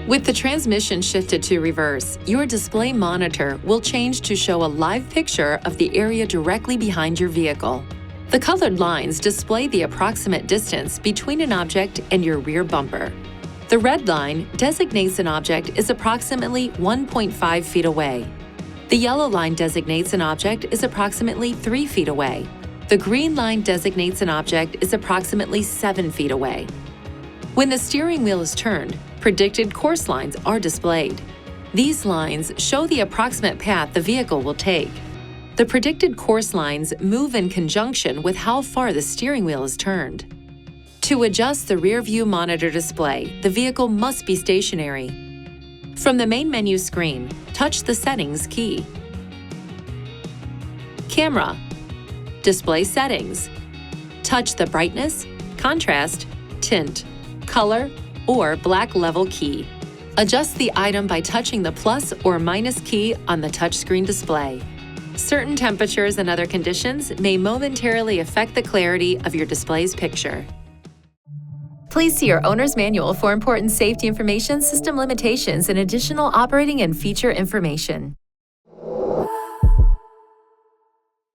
With the transmission shifted to reverse, your display monitor will change to show a live picture of the area directly behind your vehicle. The colored lines display the approximate distance between an object and your rear bumper. The red line designates an object is approximately 1.5 feet away. The yellow line designates an object is approximately 3 feet away. The green line designates an object is approximately 7 feet away. When the steering wheel is turned, predicted course lines are displayed. These lines show the approximate path the vehicle will take. The predicted course lines move in conjunction with how far the steering wheel is turned. To adjust the rear view monitor display, the vehicle must be stationary. From the main menu screen, touch the Settings key. Camera. Display settings. Touch the Brightness, Contrast, Tint, Color, or Black Level key. Adjust the item by touching the plus or minus key on the touchscreen display. Certain temperatures and other conditions may momentarily affect the clarity of your display's picture. Please see your owner's manual for important safety information, system limitations, and additional operating and feature information.